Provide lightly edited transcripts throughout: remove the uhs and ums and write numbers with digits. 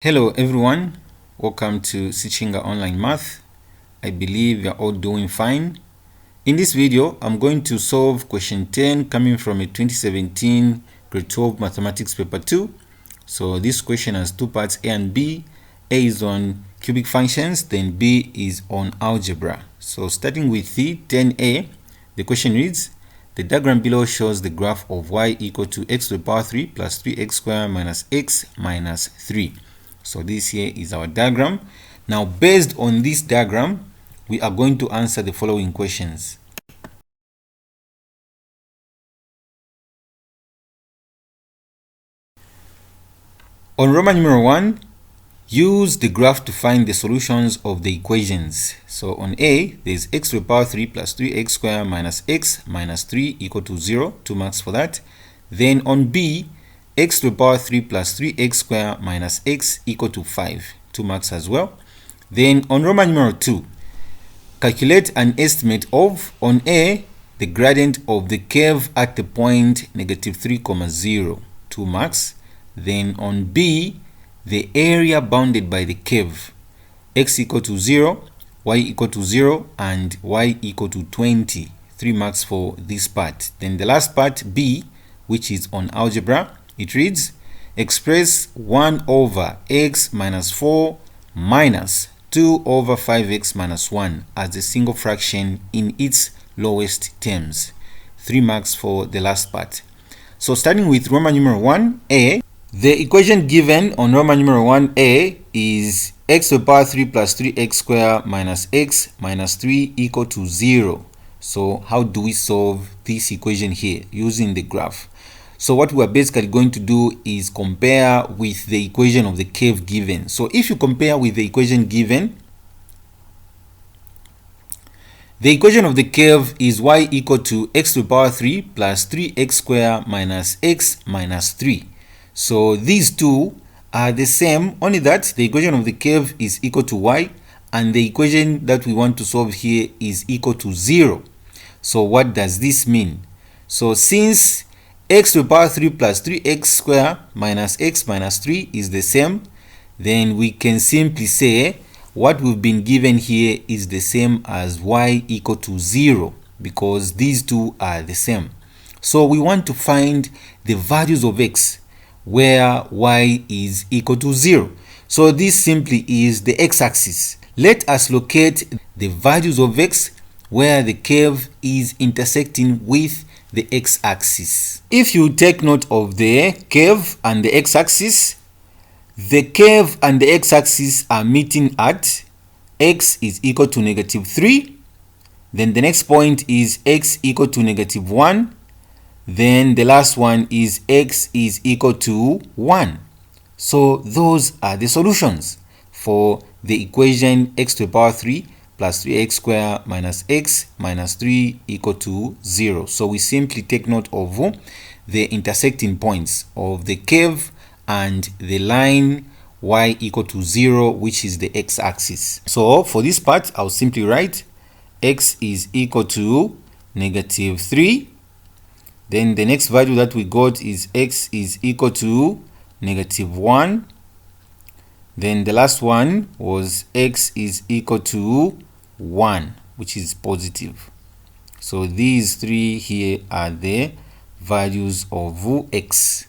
Hello everyone, welcome to Sichinga Online Math. I believe you're all doing fine. In this video, I'm going to solve question 10 coming from a 2017 grade 12 mathematics paper 2. So this question has two parts, A and B. A is on cubic functions, then B is on algebra. So starting with the 10A, the question reads, the diagram below shows the graph of y equal to x to the power 3 plus 3x squared minus x minus 3. So this here is our diagram. Now, based on this diagram, we are going to answer the following questions. On Roman numeral 1, use the graph to find the solutions of the equations. So on A, there's x to the power 3 plus 3x squared minus x minus 3 equal to 0, 2 marks for that. Then on B, x to the power 3 plus 3x squared minus x equal to 5, 2 marks as well. Then on Roman numeral 2, calculate an estimate of, on A, the gradient of the curve at the point negative 3, 0, 2 marks. Then on B, the area bounded by the curve, x equal to 0, y equal to 0, and y equal to 20, 3 marks for this part. Then the last part, B, which is on algebra, it reads, express 1 over x minus 4 minus 2 over 5x minus 1 as a single fraction in its lowest terms. 3 marks for the last part. So starting with Roman numeral 1a, the equation given on Roman numeral 1a is x to the power 3 plus 3x squared minus x minus 3 equal to 0. So how do we solve this equation here using the graph? So what we are basically going to do is compare with the equation of the curve given. So if you compare with the equation given, the equation of the curve is y equal to x to the power 3 plus 3x squared minus x minus 3. So these two are the same, only that the equation of the curve is equal to y and the equation that we want to solve here is equal to 0. So what does this mean? So since x to the power 3 plus 3x squared minus x minus 3 is the same, then we can simply say what we've been given here is the same as y equal to 0 because these two are the same. So we want to find the values of x where y is equal to 0. So this simply is the x-axis. Let us locate the values of x where the curve is intersecting with the x-axis. If you take note of the curve and the x-axis, the curve and the x-axis are meeting at x is equal to negative 3. Then the next point is x equal to negative 1. Then the last one is x is equal to 1. So those are the solutions for the equation x to the power 3 plus 3x squared minus x minus 3 equal to 0. So we simply take note of the intersecting points of the curve and the line y equal to 0, which is the x-axis. So for this part, I'll simply write x is equal to negative 3. Then the next value that we got is x is equal to negative 1. Then the last one was x is equal to 1, which is positive. So these three here are the values of x.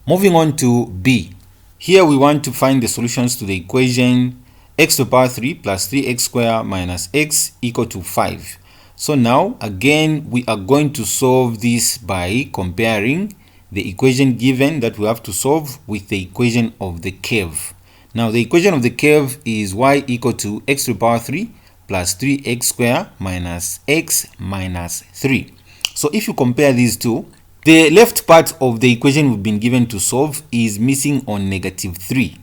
Moving on to B. Here we want to find the solutions to the equation x to the power 3 plus 3x squared minus x equal to 5. So now again we are going to solve this by comparing the equation given that we have to solve with the equation of the curve. Now the equation of the curve is y equal to x to the power 3 plus 3x squared minus x minus 3. So if you compare these two, the left part of the equation we've been given to solve is missing on negative 3.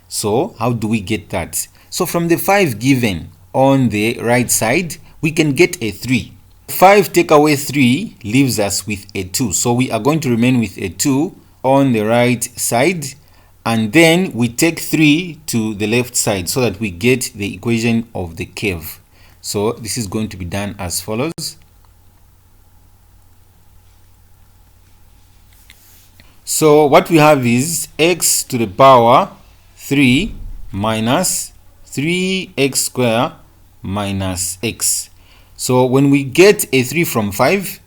So how do we get that? So from the 5 given on the right side, we can get a 3. 5 take away 3 leaves us with a 2. So we are going to remain with a 2 on the right side. And then we take 3 to the left side so that we get the equation of the curve. So this is going to be done as follows. So what we have is x to the power 3 minus 3x squared minus x. So when we get a 3 from 5,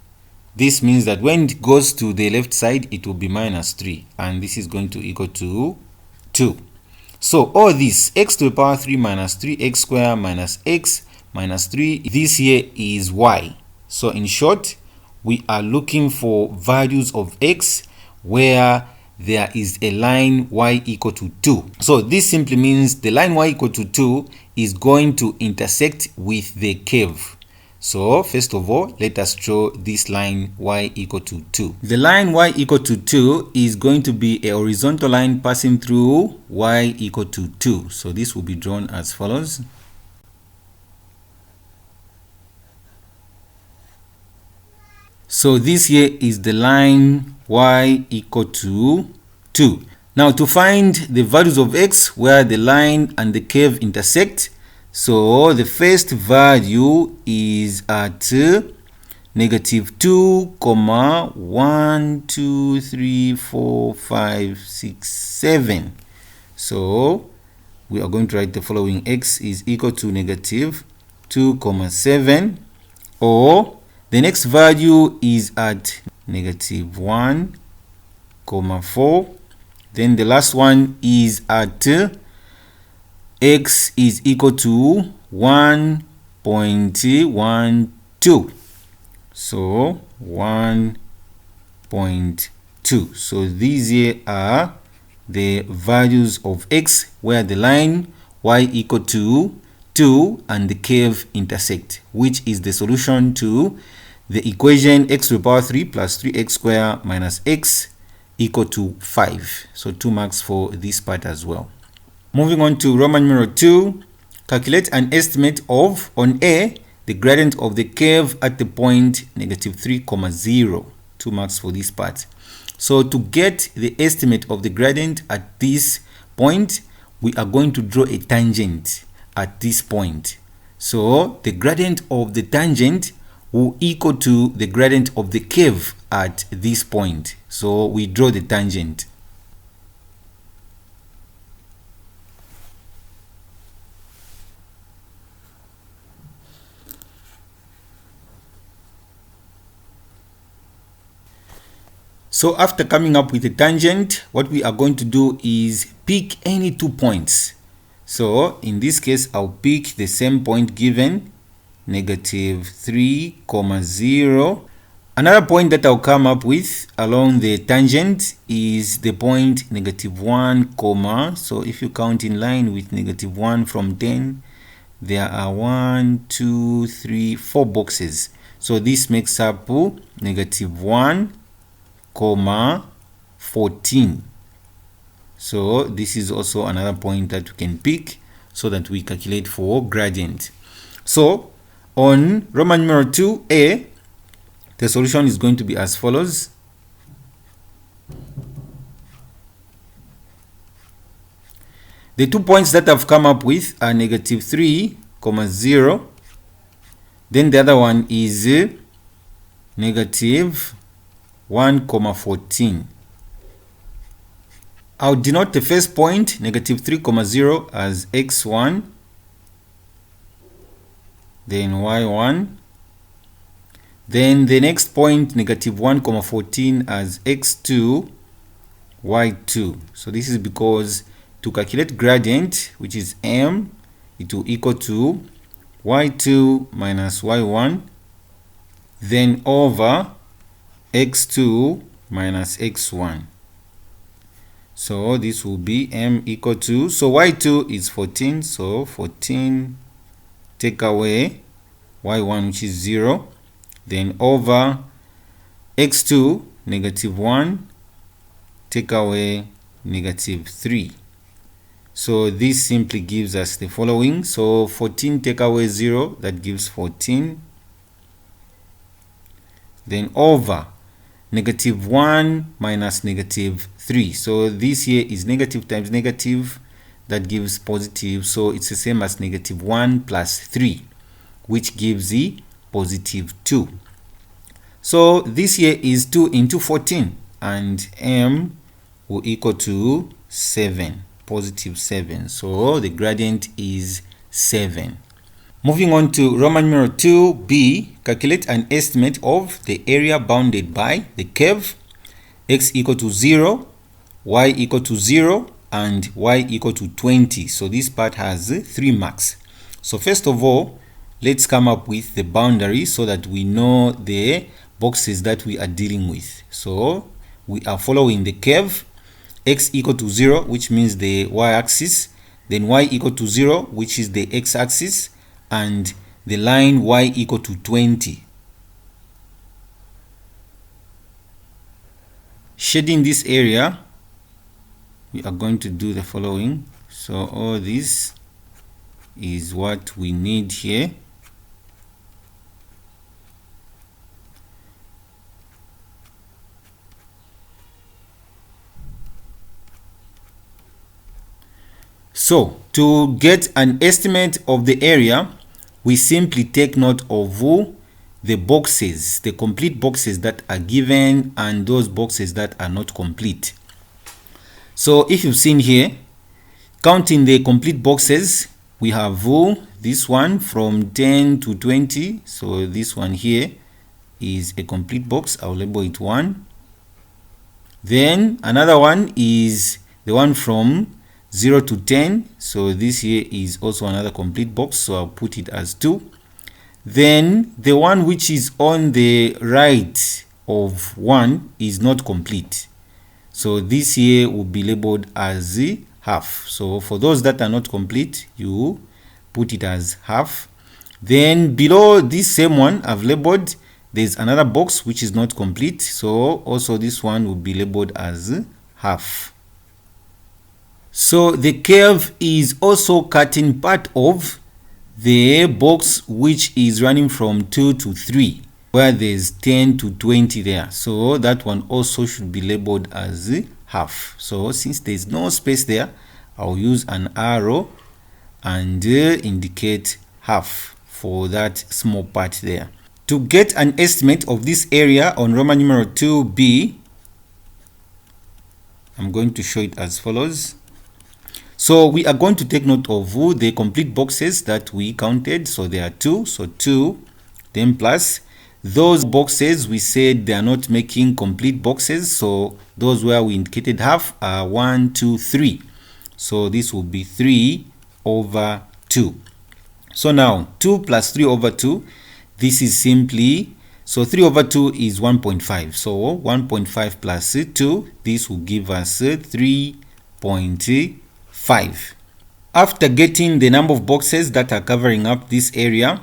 this means that when it goes to the left side, it will be minus 3, and this is going to equal to 2. So all this, x to the power 3 minus 3x squared minus x minus 3, this here is y. So in short, we are looking for values of x where there is a line y equal to 2. So this simply means the line y equal to 2 is going to intersect with the curve. So first of all, let us draw this line y equal to 2. The line y equal to 2 is going to be a horizontal line passing through y equal to 2. So this will be drawn as follows. So this here is the line y equal to 2. Now to find the values of x where the line and the curve intersect, so the first value is at negative 2, 1, 2, 3, 4, 5, 6, 7. So we are going to write the following: x is equal to negative 2, 7, or the next value is at negative 1, 4. Then the last one is at x is equal to 1.12. So 1.2. So these here are the values of x where the line y equal to 2 and the curve intersect, which is the solution to the equation x to the power 3 plus 3x squared minus x equal to 5. So 2 marks for this part as well. Moving on to Roman numeral 2, calculate an estimate of, on A, the gradient of the curve at the point negative 3, 0. 2 marks for this part. So to get the estimate of the gradient at this point, we are going to draw a tangent at this point. So the gradient of the tangent will equal to the gradient of the curve at this point. So we draw the tangent. So after coming up with a tangent, what we are going to do is pick any 2 points. So in this case, I'll pick the same point given, negative 3, 0. Another point that I'll come up with along the tangent is the point negative 1, so if you count in line with negative 1 from 10, there are 1, 2, 3, 4 boxes. So this makes up negative 1, 14. So this is also another point that we can pick so that we calculate for gradient. So on Roman numeral 2a, the solution is going to be as follows. The 2 points that I've come up with are negative 3, 0. Then the other one is negative 1, 14. I'll denote the first point, negative 3, 0, as x1, then y1. Then the next point, negative 1, 14, as x2, y2. So this is because to calculate gradient, which is m, it will equal to y2 minus y1, then over x2 minus x1. So this will be m equal to, so y2 is 14, so 14 take away y1, which is 0, then over x2, negative 1, take away negative 3. So this simply gives us the following. So 14 take away 0, that gives 14. Then over negative 1 minus negative 3. So this here is negative times negative, that gives positive. So it's the same as negative 1 plus 3, which gives the positive 2. So this here is 2 into 14, and m will equal to 7. positive 7. So the gradient is 7. Moving on to Roman numeral 2b, calculate an estimate of the area bounded by the curve x equal to 0, y equal to 0, and y equal to 20. So this part has 3 marks. So first of all, let's come up with the boundary so that we know the boxes that we are dealing with. So we are following the curve x equal to 0, which means the y-axis, then y equal to 0, which is the x-axis, and the line y equal to 20. Shading this area, we are going to do the following. So all this is what we need here. So to get an estimate of the area, we simply take note of the boxes, the complete boxes that are given and those boxes that are not complete. So if you've seen here, counting the complete boxes, we have this one from 10 to 20. So this one here is a complete box. I'll label it 1. Then another one is the one from 0 to 10. So this here is also another complete box. So I'll put it as 2. Then the one which is on the right of 1 is not complete. So this here will be labeled as half. So for those that are not complete, you put it as half. Then below this same one I've labeled, there's another box which is not complete. So also this one will be labeled as half. So the curve is also cutting part of the box which is running from 2 to 3, where there's 10 to 20 there. So that one also should be labeled as half. So since there's no space there, I'll use an arrow and indicate half for that small part there. To get an estimate of this area on Roman numeral 2b, I'm going to show it as follows. So we are going to take note of the complete boxes that we counted. So there are 2. So 2, then plus those boxes we said they are not making complete boxes. So those where we indicated half are 1, 2, 3. So this will be 3 over 2. So now 2 plus 3 over 2, this is simply, so 3 over 2 is 1.5. So 1.5 plus 2, this will give us 3.5. After getting the number of boxes that are covering up this area,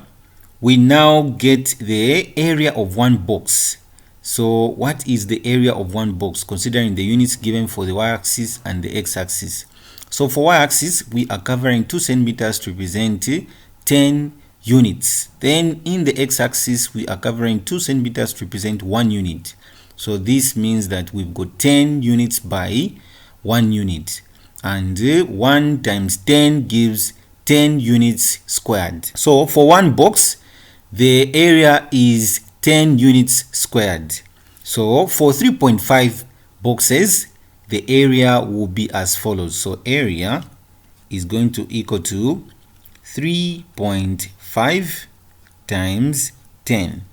we now get the area of one box. So what is the area of one box considering the units given for the y-axis and the x-axis? So for y-axis, we are covering 2 centimeters to represent 10 units. Then in the x-axis, we are covering 2 centimeters to represent 1 unit. So this means that we've got 10 units by 1 unit. And 1 times 10 gives 10 units squared. So for one box, the area is 10 units squared. So for 3.5 boxes, the area will be as follows. So area is going to equal to 3.5 times 10.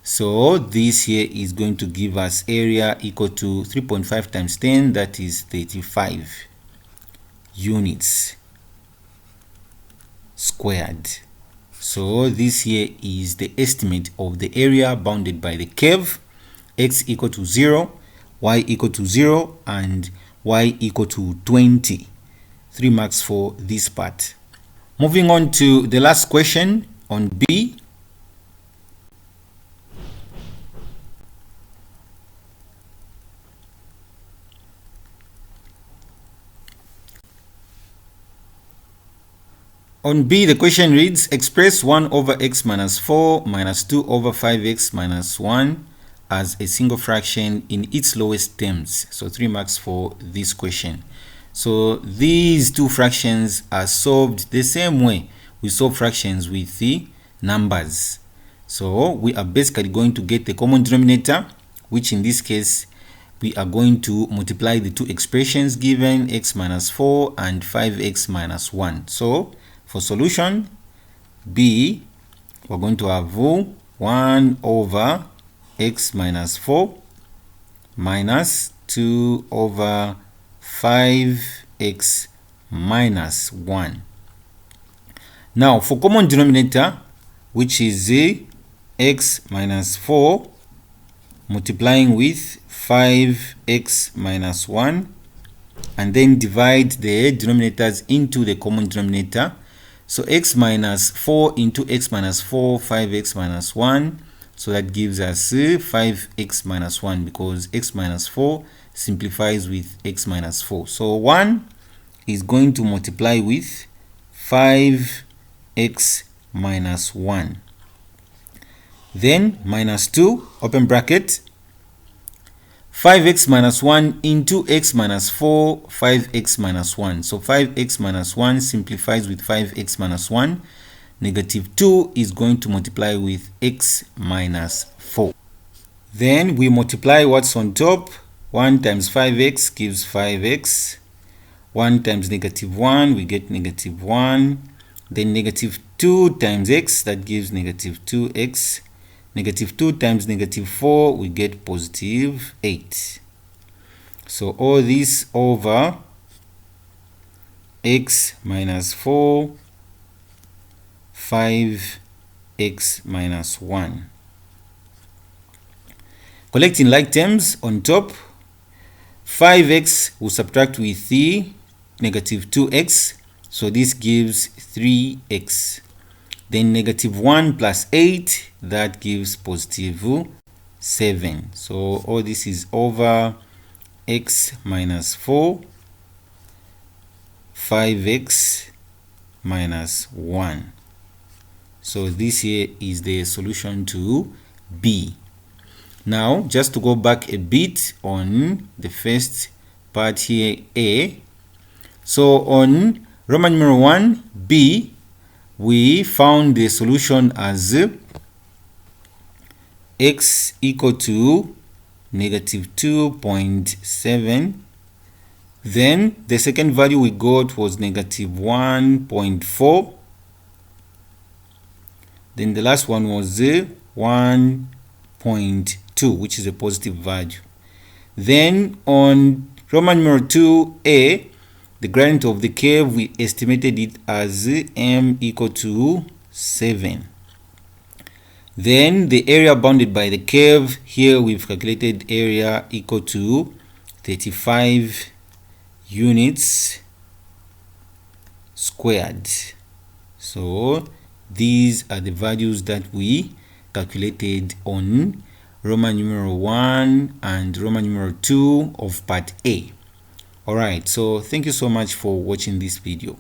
So this here is going to give us area equal to 3.5 times 10, that is 35 units squared. So this here is the estimate of the area bounded by the curve x equal to 0, y equal to 0, and y equal to 20. 3 marks for this part. Moving on to the last question on B. On B, the question reads, express 1 over x minus 4 minus 2 over 5x minus 1 as a single fraction in its lowest terms. So 3 marks for this question. So these two fractions are solved the same way we solve fractions with the numbers. So we are basically going to get the common denominator, which in this case we are going to multiply the two expressions given, x minus 4 and 5x minus 1. So for solution B, we're going to have 1 over x minus 4 minus 2 over 5x minus 1. Now for common denominator, which is x minus 4 multiplying with 5x minus 1, and then divide the denominators into the common denominator. So x minus 4 into x minus 4, 5x minus 1. So that gives us 5x minus 1, because x minus 4 simplifies with x minus 4. So 1 is going to multiply with 5x minus 1. Then minus 2, open bracket, 5x minus 1 into x minus 4, 5x minus 1. So 5x minus 1 simplifies with 5x minus 1. Negative 2 is going to multiply with x minus 4. Then we multiply what's on top. 1 times 5x gives 5x. 1 times negative 1, we get negative 1. Then negative 2 times x, that gives negative 2x. Negative 2 times negative 4, we get positive 8. So all this over x minus 4, 5x minus 1. Collecting like terms on top, 5x will subtract with the negative 2x, so this gives 3x. Then negative 1 plus 8, that gives positive 7. So all this is over x minus 4, 5x minus 1. So this here is the solution to B. Now, just to go back a bit on the first part here, A. So on Roman numeral 1, B, we found the solution as x equal to negative 2.7. Then the second value we got was negative 1.4. Then the last one was 1.2, which is a positive value. Then on Roman numeral 2a, the gradient of the curve, we estimated it as m equal to 7. Then the area bounded by the curve, here we've calculated area equal to 35 units squared. So these are the values that we calculated on Roman numeral 1 and Roman numeral 2 of part A. Alright, so thank you so much for watching this video.